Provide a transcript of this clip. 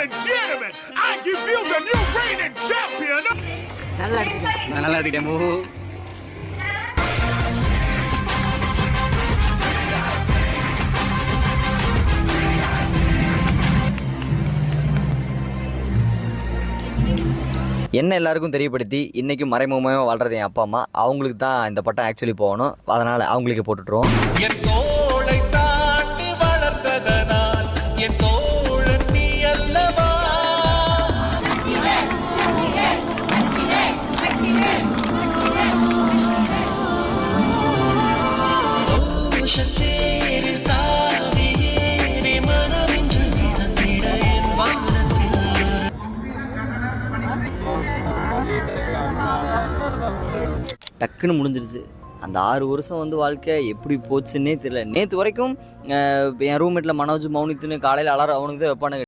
and gentlemen, I give you the new reigning champion. நல்லா இருக்கேன் மூ. என்ன எல்லாருக்கும் தெரியப்படுத்தி இன்றைக்கும் மறைமுகமாக வாழ்கிறது என் அப்பா அம்மா. அவங்களுக்கு தான் இந்த பட்டம் ஆக்சுவலி போகணும். அதனால் அவங்களுக்கு போட்டுட்ருவோம். என் தோளை தாண்டி வளர்ந்ததனால் என் தோழன் நீ அல்லவா. தேரில் தாவியே மனமின்று மிதந்திட என் வானத்தில். டக்குன்னு முடிஞ்சிருச்சு. அந்த 6 வருஷம் வந்து வாழ்க்கை எப்படி போச்சுன்னே தெரியல. நேற்று வரைக்கும் என் ரூம்மேட்டில் மனோஜ் மௌனித்துன்னு காலையில் அலாரம் அவனுக்கு தான் வைப்பானுங்க.